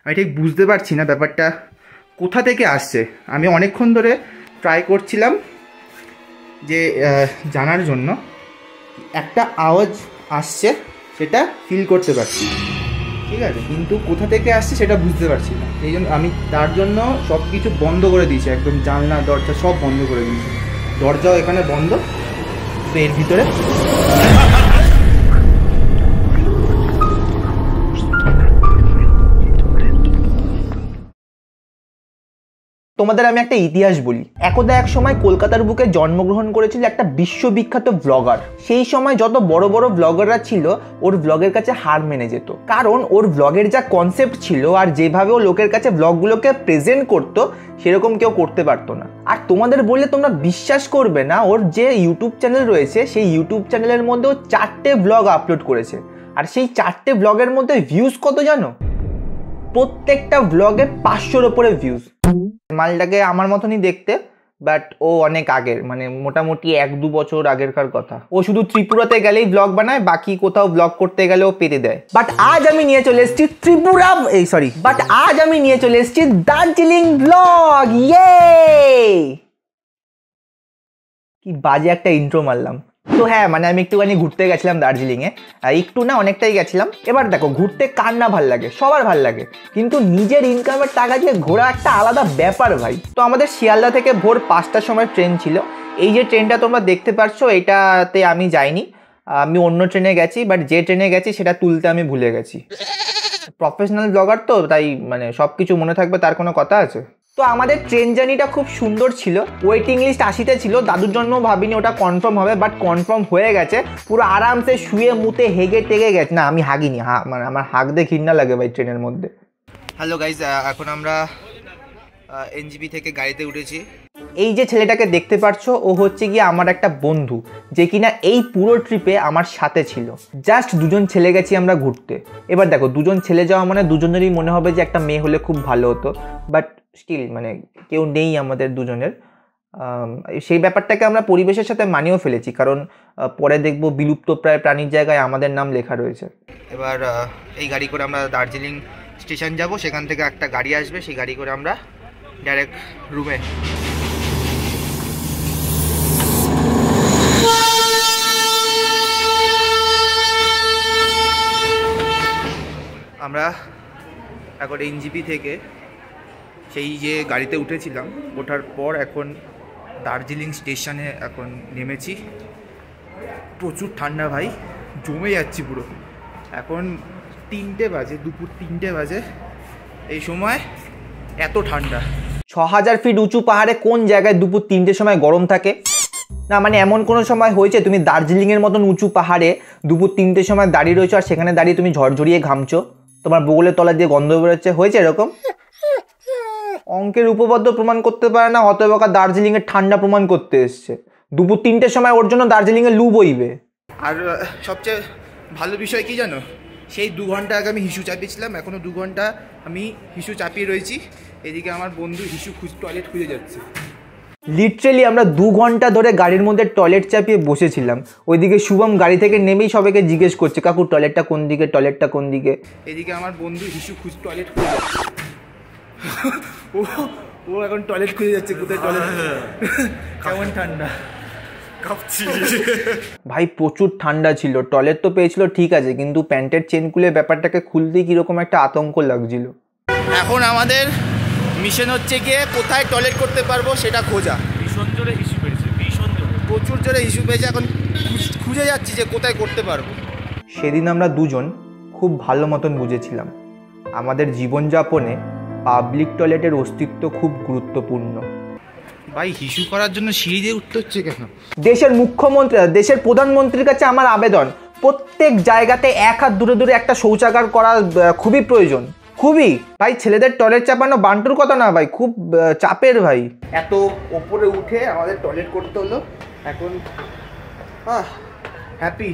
আমি ঠিক বুঝতে পারছি না ব্যাপারটা কোথা থেকে আসছে। আমি অনেকক্ষণ ধরে ট্রাই করছিলাম যে জানার জন্য, একটা আওয়াজ আসছে সেটা ফিল করতে পারছি, ঠিক আছে, কিন্তু কোথা থেকে আসছে সেটা বুঝতে পারছি না। এই জন্য আমি তার জন্য সব কিছু বন্ধ করে দিয়েছি, একদম জানলা দরজা সব বন্ধ করে দিয়েছি। দরজাও এখানে বন্ধ, তো এর ভিতরে তোমাদের আমি একটা ইতিহাস বলি। একদা এক সময় কলকাতার বুকে জন্মগ্রহণ করেছিল একটা বিশ্ববিখ্যাত ব্লগার। সেই সময় যত বড় বড় ব্লগাররা ছিল ওর ব্লগের কাছে হার মেনে যেত, কারণ ওর ব্লগের যা কনসেপ্ট ছিল আর যেভাবে ও লোকের কাছে ব্লগগুলোকে প্রেজেন্ট করতো সেরকম কেউ করতে পারতো না। আর তোমাদের বললে তোমরা বিশ্বাস করবে না, ওর যে ইউটিউব চ্যানেল রয়েছে সেই ইউটিউব চ্যানেলের মধ্যে ও 4টে ব্লগ আপলোড করেছে। আর সেই 4টে ব্লগের মধ্যে ভিউজ কত জানো? প্রত্যেকটা ব্লগে 500-র উপরে ভিউজ। মালটাকে আমার মতনই দেখতে, বাট ও অনেক আগের, মানে মোটামুটি 1-2 বছর আগেরকার কথা। ও শুধু ত্রিপুরাতে গেলেই ব্লগ বানায়, বাকি কোথাও ব্লগ করতে গেলে ও পেতে দেয়। বাট আজ আমি নিয়ে চলে এসেছি দার্জিলিং ব্লগ। ইয়ে, কি বাজে একটা ইন্ট্রো মারলাম। তো হ্যাঁ, মানে আমি একটুখানি ঘুরতে গেছিলাম দার্জিলিংয়ে, একটু না অনেকটাই গেছিলাম। এবার দেখো, ঘুরতে কার না ভাল লাগে, সবার ভাল লাগে, কিন্তু নিজের ইনকামের টাকা দিয়ে ঘোরা একটা আলাদা ব্যাপার ভাই। তো আমাদের শিয়ালদা থেকে ভোর 5টার সময় ট্রেন ছিল। এই যে ট্রেনটা তোমরা দেখতে পাচ্ছ, এটাতে আমি যাইনি, আমি অন্য ট্রেনে গেছি, বাট যে ট্রেনে গেছি সেটা তুলতে আমি ভুলে গেছি। প্রফেশনাল ব্লগার তো, তাই মানে সব কিছু মনে থাকবে তার কোনো কথা আছে? তো আমাদের ট্রেন জার্নিটা খুব সুন্দর ছিল। ওয়েটিং লিস্ট 80তে ছিল, দাদুর জন্য ভাবিনি ওটা কনফার্ম হবে, বাট কনফার্ম হয়ে গেছে। পুরো আরামসে শুয়ে মুতে হেগে টেগে গেছে। না, আমি হাগিনি, মানে আমার হাগতে ঘৃণা লাগে ভাই ট্রেনের মধ্যে। হ্যালো গাইজ, এখন আমরা এনজিপি থেকে গাড়িতে উঠেছি। এই যে ছেলেটাকে দেখতে পাচ্ছ, ও হচ্ছে গিয়ে আমার একটা বন্ধু, যে কিনা এই পুরো ট্রিপে আমার সাথে ছিল। জাস্ট দুজন ছেলে গেছি আমরা ঘুরতে। এবার দেখো, দুজন ছেলে যাওয়া মানে দুজনেরই মনে হবে যে একটা মেয়ে হলে খুব ভালো হতো, বাট স্টিল মানে কেউ নেই আমাদের দুজনের। সেই ব্যাপারটাকে আমরা পরিবেশের সাথে মানিয়েও ফেলেছি, কারণ পরে দেখবো বিলুপ্ত প্রায় প্রাণীর জায়গায় আমাদের নাম লেখা রয়েছে। এবার এই গাড়ি করে আমরা দার্জিলিং স্টেশন যাব, সেখান থেকে একটা গাড়ি আসবে, সেই গাড়ি করে আমরা ডাইরেক্ট রুমে। আমরা এখন এনজিপি থেকে সেই যে গাড়িতে উঠেছিলাম, ওঠার পর এখন দার্জিলিং স্টেশনে এখন নেমেছি। প্রচুর ঠান্ডা ভাই, জমে যাচ্ছি পুরো। এখন 3টে বাজে, দুপুর 3টে বাজে। এই সময় এত ঠান্ডা। 6000 ফিট উঁচু পাহাড়ে কোন জায়গায় দুপুর 3টের সময় গরম থাকে? না মানে এমন কোনো সময় হয়েছে তুমি দার্জিলিংয়ের মতন উঁচু পাহাড়ে দুপুর 3টের সময় দাঁড়িয়ে রয়েছো আর সেখানে দাঁড়িয়ে তুমি ঝরঝরিয়ে ঘামছো, তোমার বগলের তলা দিয়ে গন্ধ বেরোচ্ছে? হয়েছে এরকম? অঙ্কের উপপাদ্য প্রমাণ করতে পারে না, হতবাকা দার্জিলিংয়ের ঠান্ডা প্রমাণ করতে এসছে। দুপুর 3টের সময় ওর জন্য দার্জিলিংয়ে লু বইবে। আর সবচেয়ে ভালো বিষয় কি জানো? সেই 2 ঘন্টা আগে আমি হিসু চাপিয়েছিলাম, এখনও 2 ঘন্টা আমি হিসু চাপিয়ে রয়েছি। এদিকে আমার বন্ধু হিসু টয়লেট খুঁজে যাচ্ছে। লিটারেলি আমরা 2 ঘন্টা ধরে গাড়ির মধ্যে টয়লেট চাপিয়ে বসেছিলাম। ওইদিকে শুভম গাড়ি থেকে নেমেই সবাইকে জিজ্ঞেস করছে, কাকু টয়লেটটা কোন দিকে, টয়লেটটা কোন দিকে। এদিকে আমার বন্ধু হিসু টয়লেট খুঁজে যাচ্ছে। ও এখন টয়লেট খুঁজে যাচ্ছে, কোথায় টয়লেট। কেমন ঠান্ডা, কাঁপছি ভাই, প্রচুর ঠান্ডা ছিল। টয়লেট তো পেয়েছিল ঠিক আছে, কিন্তু প্যান্টের চেন খুলে ব্যাপারটাকে খুলতেই কিরকম একটা আতঙ্ক লাগছিল। এখন আমাদের মিশন হচ্ছে গিয়ে কোথায় টয়লেট করতে পারবো সেটা খোঁজা। ভীষণ জোরে ইস্যু পেয়েছে, ভীষণ জোরে, প্রচুর জোরে ইস্যু পেয়েছে। এখন খুঁজে যাচ্ছি যে কোথায় করতে পারবো। সেদিন আমরা দুজন খুব ভালো মতন বুঝেছিলাম আমাদের জীবনযাপনে পাবলিক টয়লেটের অস্তিত্ব খুব গুরুত্বপূর্ণ। ভাই হিসু করার জন্য সিঁড়ি দিয়ে উঠতে হচ্ছে কেন? দেশের মুখ্যমন্ত্রী, দেশের প্রধানমন্ত্রীর কাছে আমার আবেদন, প্রত্যেক জায়গাতে 1 হাত দূরে দূরে একটা শৌচাগার করা খুবই প্রয়োজন, খুবই। ভাই ছেলেদের টয়লেট চাপানো বান্টুর কথা না ভাই, খুব চাপের ভাই। এত ওপরে উঠে আমাদের টয়লেট করতে হলো। এখন হ্যাপি,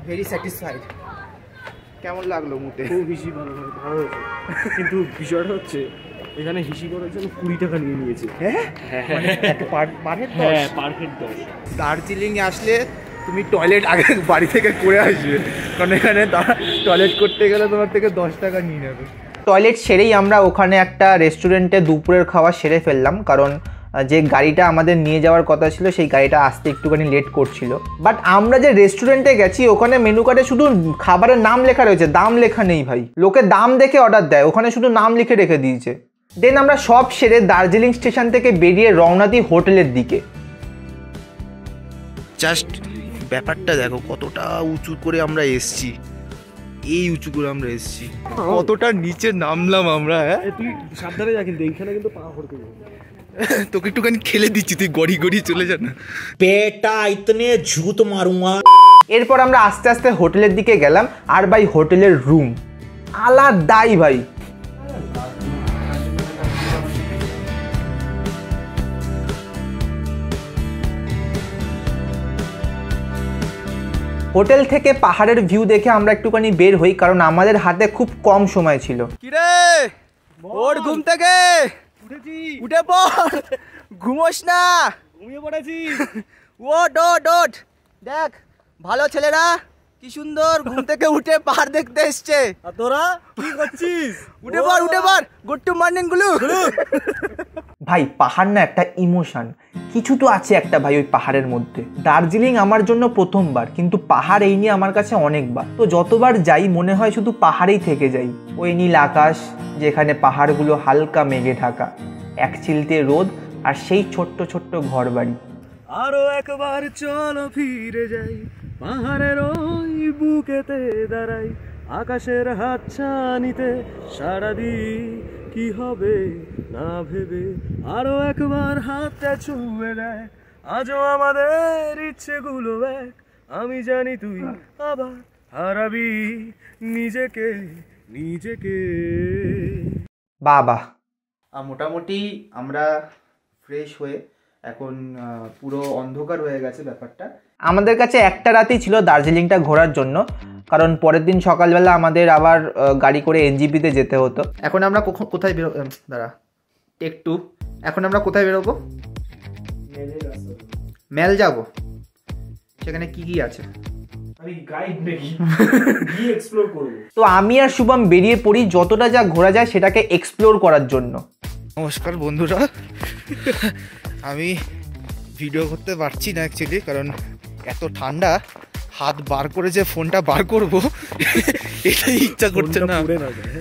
ভেরি স্যাটিসফাইড। কেমন লাগলো মুতে? খুব হিসি ভালো হয়েছে, কিন্তু বিষয়টা হচ্ছে এখানে হিসি করার জন্য 20 টাকা নিয়েছে। হ্যাঁ, পার হেড 10। দার্জিলিং দার্জিলিংয়ে আসলে তুমি টয়লেট আগে বাড়ি থেকে করে আসবে, কারণ এখানে টয়লেট করতে গেলে তোমার থেকে 10 টাকা নিয়ে নেবে। টয়লেট সেরেই আমরা ওখানে একটা রেস্টুরেন্টে দুপুরের খাওয়া সেরে ফেললাম, কারণ যে গাড়িটা আমাদের নিয়ে যাওয়ার কথা ছিল সেই গাড়িটা আসতে একটুখানি লেট করছিল। বাট আমরা যে রেস্টুরেন্টে গেছি ওখানে মেনু কার্ডে শুধু খাবারের নাম লেখা রয়েছে, দাম লেখা নেই ভাই। লোকে দাম দেখে অর্ডার দেয়, ওখানে শুধু নাম লিখে রেখে দিয়েছে। দেন আমরা সব সেরে দার্জিলিং স্টেশন থেকে বেরিয়ে রওনা দিই হোটেলের দিকে। জাস্ট ব্যাপারটা দেখো কতটা উঁচু করে আমরা এসছি, এই উঁচু করে আমরা এসছি, কতটা নিচে নামলাম আমরা। হ্যাঁ তুই সাবধানে যা, কিন্তু এইখানে কিন্তু পা হড়কে যাবে। তোকে একটুখানি খেলে দিচ্ছি, তুই গড়ি গড়ি চলে যা না। बेटा इतने झूठ मारूंगा। এরপর আমরা আস্তে আস্তে হোটেলের দিকে গেলাম, আর ভাই হোটেলের রুম আলাদাই ভাই। হোটেল থেকে পাহাড়ের ভিউ দেখে আমরা একটুখানি বের হই, কারণ আমাদের হাতে খুব কম সময় ছিল। কিরে ওর ঘুম থেকে উঠে পড়, ঘুমোস না, ঘুমিয়ে পড়েছি। ও ডট ডট দেখ, ভালো ছেলেরা কি সুন্দর ঘুম থেকে উঠে পাহাড় দেখতে এসছে। আর তোরা কি করছিস? উঠে পড় উঠে পড়, গুড টু মর্নিং গুলু। ভাই পাহাড় না একটা ইমোশন, কিছু তো আছে একটা ভাই ওই পাহাড়ের মধ্যে। দার্জিলিং আমার জন্য প্রথমবার, কিন্তু পাহাড় এই নিয়ে আমার কাছে অনেকবার। তো যতবার যাই মনে হয় শুধু পাহাড়েই থেকে যাই। ওই নীল আকাশ, যেখানে পাহাড়গুলো হালকা মেঘে ঢাকা, এক চিলতে রোদ, আর সেই ছোট্ট ছোট্ট ঘর বাড়ি। আরো একবার চলো ফিরে যাই, পাহাড়ের ওই বুকেতে দাঁড়াই, আকাশের হাত ছানিতে সারা দিই, কি হবে না ভেবে আরো একবার হাতটা ছুঁয়ে দেয়। আজও আমাদের ইচ্ছেগুলো এক, আমি জানি তুই আবার হারাবি নিজেকে নিজেকে। বাবা মোটামুটি আমরা ফ্রেশ হয়ে এখন পুরো অন্ধকার হয়ে গেছে ব্যাপারটা। আমাদের কাছে একটা রাতই ছিল দার্জিলিংটা ঘোরার জন্য, কারণ পরের দিন সকালবেলা আমাদের আবার গাড়ি করে এনজিপিতে যেতে হতো। এখন আমরা কোথায় বেরো, দাঁড়া টেক 2, এখন আমরা কোথায় বেরোবো? মেল যাব, সেখানে কি কি আছে? আমি গাইড নাকি, গিয়ে এক্সপ্লোর করব। তো আমি আর শুভম বেরিয়ে পড়ি যতটা যা ঘোরা যায় সেটাকে এক্সপ্লোর করার জন্য। নমস্কার বন্ধুরা, আমি ভিডিও করতে পারছি না অ্যাকচুয়ালি, কারণ এত ঠান্ডা, হাত বার করে যে ফোনটা বার করব এটাই ইচ্ছা করছে না।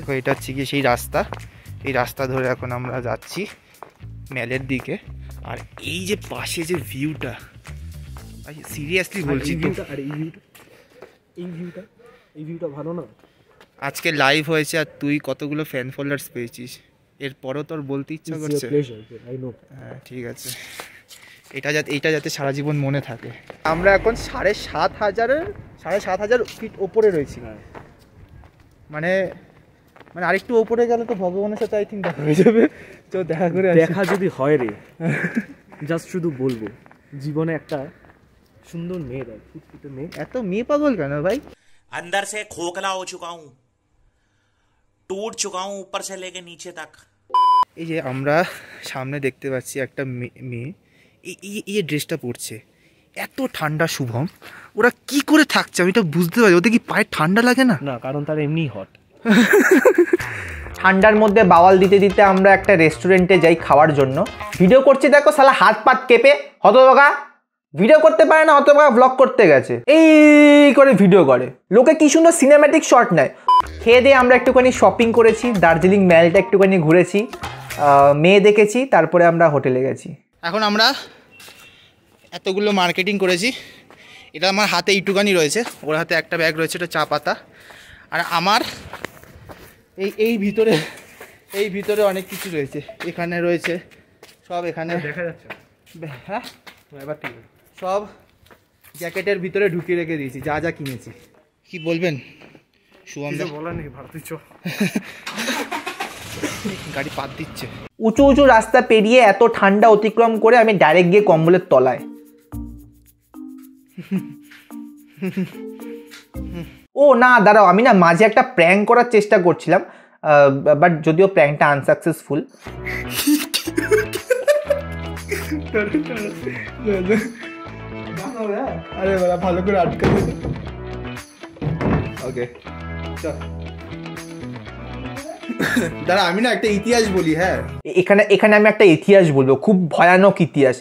তো এটা হচ্ছে কি সেই রাস্তা, এই রাস্তা ধরে এখন আমরা যাচ্ছি মেলের দিকে। আর এই যে পাশে যে ভিউটা, সিরিয়াসলি বলছি তো, আর এই ভিউটা ভালো না। আজকে লাইভ হয়েছে আর তুই কতগুলো ফ্যান ফলোয়ার্স পেয়েছিস, এরপরও তোর বলতে ইচ্ছা করছে। হ্যাঁ ঠিক আছে, এইটা যাতে সারা জীবন মনে থাকে। আমরা এখন 7,500 ফিট ওপরে রয়েছি। মানে আরেকটু ওপরে গেলে তো ভগবানের সাথে আই থিঙ্ক দেখা হয়ে যাবে। তো দেখা করে দেখা যদি হয় রে, জাস্ট শুধু বলবো জীবনে একটা সুন্দর মেয়ে দেয়, ফুটফুটে মেয়ে। এত মেয়ে পাগল কেন ভাই? अंदर से खोखला हो चुका हूँ, टूट चुका हूँ ऊपर से लेके नीचे तक। এই যে আমরা সামনে দেখতে পাচ্ছি একটা মেয়ে, এই ড্রেসটা পরছে, এত ঠান্ডা শুভম, ওরা কি করে থাকছে আমি তো বুঝতে পারি। ওদের কি পায়ে ঠান্ডা লাগে না? না, কারণ তার এমনি হট। ঠান্ডার মধ্যে বাওয়াল দিতে দিতে আমরা একটা রেস্টুরেন্টে যাই খাওয়ার জন্য। ভিডিও করছি দেখো, শালা হাত পাত কেঁপে, হতভাগা ভিডিও করতে পারে না, হতভাগা ব্লগ করতে গেছে, এই করে ভিডিও করে। লোকে কি সুন্দর সিনেম্যাটিক শট নেয়। খেয়ে দিয়ে আমরা একটুখানি শপিং করেছি, দার্জিলিং মেলটা একটুখানি ঘুরেছি, মেয়ে দেখেছি, তারপরে আমরা হোটেলে গেছি। এখন আমরা এতগুলো মার্কেটিং করেছি, এটা আমার হাতে এইটুকানি রয়েছে, ওর হাতে একটা ব্যাগ রয়েছে, এটা চা পাতা। আর আমার এই ভিতরে অনেক কিছু রয়েছে, এখানে রয়েছে সব, এখানে দেখা যাচ্ছে। হ্যাঁ এবার ঠিক আছে, সব জ্যাকেটের ভিতরে ঢুকিয়ে রেখে দিয়েছি যা যা কিনেছি। কি বলবেন শুভম দা? বলার নেই, ভারতীয় চ। গাড়ি পাত দিচ্ছে। উঁচু উঁচু রাস্তা পেরিয়ে এত ঠান্ডা অতিক্রম করে আমি ডাইরেক্ট গিয়ে কম্বলের তলায়। ও না দাঁড়াও, আমি না মাঝে একটা প্র্যাঙ্ক করার চেষ্টা করছিলাম, বাট যদিও প্র্যাঙ্কটা আনসাকসেসফুল। আরে বাবা ভালো করে আটকে ওকে চল দাঁড়া আমি না একটা ইতিহাস বলি। হ্যাঁ এখানে আমি একটা ইতিহাস বলবো, খুব ভয়ানক ইতিহাস।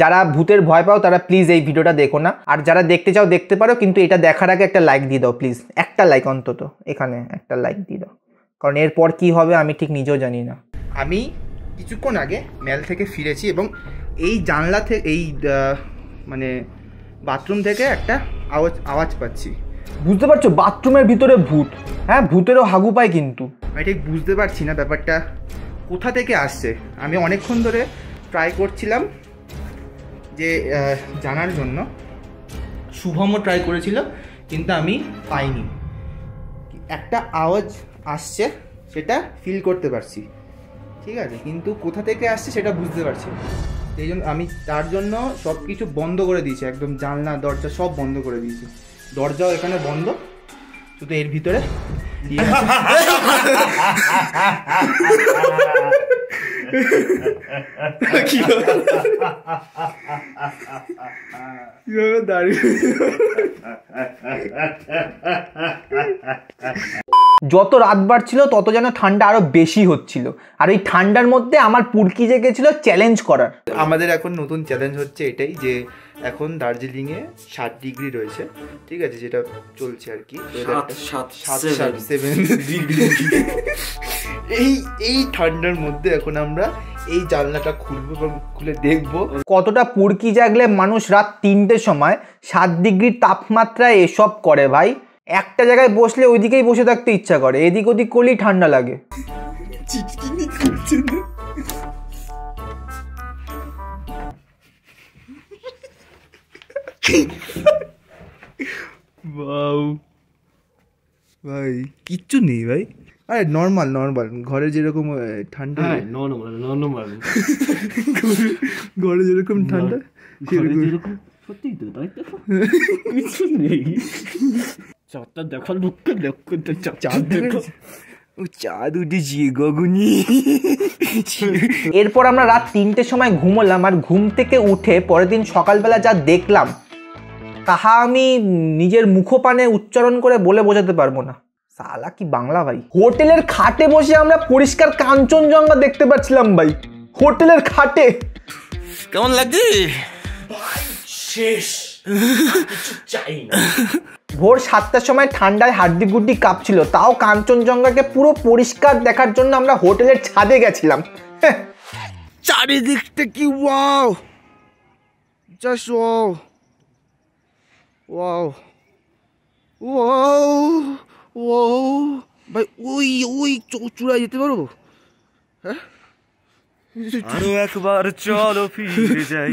যারা ভূতের ভয় পাও তারা প্লিজ এই ভিডিওটা দেখো না, আর যারা দেখতে চাও দেখতে পারো, কিন্তু এটা দেখার আগে একটা লাইক দিয়ে দাও প্লিজ, একটা লাইক অন্তত, এখানে একটা লাইক দিয়ে দাও, কারণ এরপর কি হবে আমি ঠিক নিজেও জানি না। আমি কিছুক্ষণ আগে মেল থেকে ফিরেছি এবং এই জানলা থেকে এই মানে বাথরুম থেকে একটা আওয়াজ পাচ্ছি। বুঝতে পারছো বাথরুমের ভিতরে ভূত? হ্যাঁ, ভূতেরও হাগু পায় কিন্তু। আমি ঠিক বুঝতে পারছি না ব্যাপারটা কোথা থেকে আসছে। আমি অনেকক্ষণ ধরে ট্রাই করছিলাম যে জানার জন্য, শুভমও ট্রাই করেছিল কিন্তু আমি পাইনি। একটা আওয়াজ আসছে সেটা ফিল করতে পারছি, ঠিক আছে, কিন্তু কোথা থেকে আসছে সেটা বুঝতে পারছি না। সেই জন্য আমি তার জন্য সব কিছু বন্ধ করে দিয়েছি, একদম জানলা দরজা সব বন্ধ করে দিয়েছি। দরজাও এখানে বন্ধ, শুধু এর ভিতরে কিভাবে দাঁড়িয়ে যত রাত বাড়ছিল তত যেন ঠান্ডা আরো বেশি হচ্ছিল, আর এই ঠান্ডার মধ্যে আমার পুরকি জেগেছিল চ্যালেঞ্জ করার। আমাদের এখন নতুন চ্যালেঞ্জ হচ্ছে এটাই যে এখন দার্জিলিংয়ে 7 ডিগ্রি রয়েছে, ঠিক আছে, যেটা চলছে আর কি 7 ডিগ্রি। এই ঠান্ডার মধ্যে এখন আমরা এই জানলাটা খুলবো এবং খুলে দেখবো কতটা পুরকি জাগলে মানুষ রাত 3টের সময় 7 ডিগ্রির তাপমাত্রায় এসব করে ভাই। একটা জায়গায় বসলে ওইদিকেই বসে থাকতে ইচ্ছা করে, এদিক ওদিক করলেই ঠান্ডা লাগে। চিটকিনি করছে না। ভাই কিচ্ছু নেই ভাই, আরে নর্মাল ঘরে যেরকম ঠান্ডা, নর্মাল ঘরে যেরকম ঠান্ডা যেরকম, সত্যি তো তাই তো কিছু নেই। চাঁদটা দেখার লোককে চাঁদ দেখো, চাঁদ উঠেছি গগনি। এরপর আমরা রাত 3টের সময় ঘুমোলাম, আর ঘুম থেকে উঠে পরের দিন সকালবেলা যা দেখলাম তাহা আমি নিজের মুখপানে উচ্চারণ করে বলে বোঝাতে পারবো না। সালা কি বাংলা ভাই। হোটেলের খাটে বসে আমরা পরিষ্কার কাঞ্চনজঙ্ঘা দেখতে পাচ্ছিলাম ভাই, হোটেলের খাটে। কেমন লাগছে? শেষ কিছু চাই না। ভোর 7টার সময় ঠান্ডায় হাড্ডি গুড্ডি কাঁপছিল, তাও কাঞ্চনজঙ্ঘাকে পুরো পরিষ্কার দেখার জন্য আমরা হোটেলের ছাদে গেছিলাম। চারিদিকটা কি wow, just wow wow wow wow ভাই। ওই চৌচূড়ায় যেতে পারবো? হ্যাঁ, আরো একবার চলো ফিরে যাই,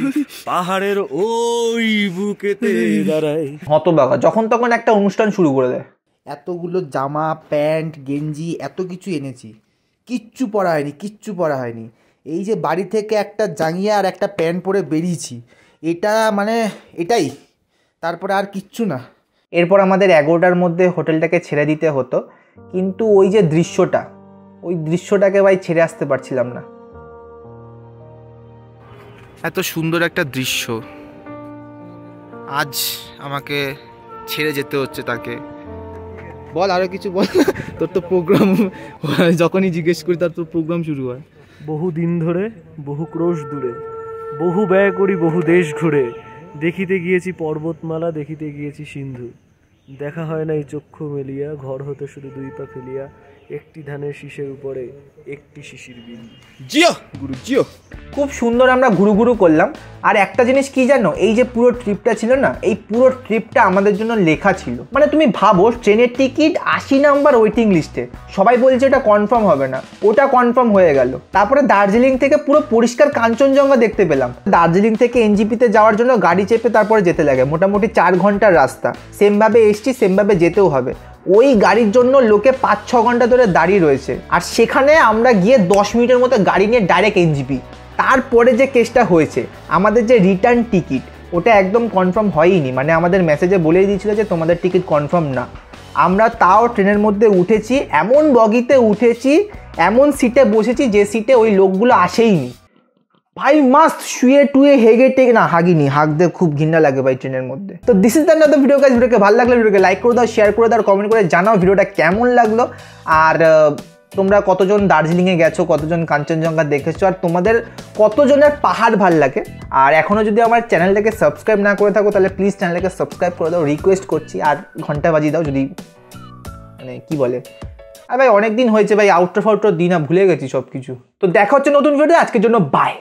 পাহাড়ের ওই বুকেতে দাঁড়াই। হতবাগা যখন তখন একটা অনুষ্ঠান শুরু করে দেয়। এতগুলো জামা প্যান্ট গেঞ্জি এত কিছু এনেছি, কিচ্ছু পরা হয়নি। এই যে বাড়ি থেকে একটা জাঙ্গিয়া আর একটা প্যান্ট পরে বেরিয়েছি, এটা মানে এটাই, তারপরে আর কিচ্ছু না। এরপর আমাদের 11টার মধ্যে হোটেলটাকে ছেড়ে দিতে হতো, কিন্তু ওই যে ওই দৃশ্যটাকে ভাই ছেড়ে আসতে পারছিলাম না। এত সুন্দর একটা দৃশ্য, আজ আমাকে ছেড়ে যেতে হচ্ছে তাকে। বল আরো কিছু বল, তোর তো প্রোগ্রাম যখনই জিজ্ঞেস করি তার তো প্রোগ্রাম শুরু হয়। বহু দিন ধরে, বহু ক্রোশ দূরে, বহু ব্যয় করি বহু দেশ ঘুরে, দেখিতে গিয়েছি পর্বতমালা, দেখিতে গিয়েছি সিন্ধু, দেখা হয় না এই চক্ষু মেলিয়া, ঘর হতে শুধু 2 পা ফেলিয়া, একটি ধানের শীষের উপরে একটি শিশির বিন্দু। জিও গুরু জিও। খুব সুন্দর আমরা ঘুরু করলাম। আর একটা জিনিস কি জানো, এই যে পুরো ট্রিপটা ছিল না, এই পুরো ট্রিপটা আমাদের জন্য লেখা ছিল। মানে তুমি ভাবো, ট্রেনের টিকিট 80 নাম্বার ওয়েটিং লিস্টে, সবাই বলছে এটা কনফার্ম হবে না, ওটা কনফার্ম হয়ে গেল। তারপরে দার্জিলিং থেকে পুরো পরিষ্কার কাঞ্চনজঙ্ঘা দেখতে পেলাম। দার্জিলিং থেকে এনজিপিতে যাওয়ার জন্য গাড়ি চেপে তারপরে যেতে লাগে, মোটামুটি 4 ঘন্টার রাস্তা। সেমভাবে এসছি, সেমভাবে যেতেও হবে। ওই গাড়ির জন্য লোকে 5-6 ঘন্টা ধরে দাঁড়িয়ে রয়েছে, আর সেখানে আমরা গিয়ে 10 মিনিটের মতো গাড়ি নিয়ে ডাইরেক্ট এনজিপি। তারপরে যে কেসটা হয়েছে, আমাদের যে রিটার্ন টিকিট ওটা একদম কনফার্ম হয়নি, মানে আমাদের মেসেজে বলেই দিয়েছিল যে তোমাদের টিকিট কনফার্ম না। আমরা তাও ট্রেনের মধ্যে উঠেছি, এমন বগিতে উঠেছি, এমন সিটে বসেছি যে সিটে ওই লোকগুলো আসেইনি। ভাই মাস্ট শুয়ে টুয়ে হেগে টেগে না হাগিনি, হাগতে খুব ঘৃণা লাগে ভাই ট্রেনের মধ্যে। তো this is the video guys. ভিডিওকে ভালো লাগলে ভিডিওকে লাইক করে দাও, শেয়ার করে দাও, কমেন্ট করে জানাও ভিডিওটা কেমন লাগলো। আর তোমরা কতজন দার্জিলিংয়ে গেছো, কতজন কাঞ্চনজঙ্ঘা দেখেছো, আর তোমাদের কতজনের পাহাড় ভাল লাগে। আর এখনও যদি আমার চ্যানেলটাকে সাবস্ক্রাইব না করে থাকো তাহলে প্লিজ চ্যানেলটাকে সাবস্ক্রাইব করে দাও, রিকোয়েস্ট করছি। আর ঘন্টা বাজিয়ে দাও যদি মানে কি বলে। আর ভাই অনেক দিন হয়েছে ভাই, আউটরো ফাউটরো দিই না, ভুলে গেছি সব কিছু। তো দেখা হচ্ছে নতুন ভিডিও, আজকের জন্য বাই।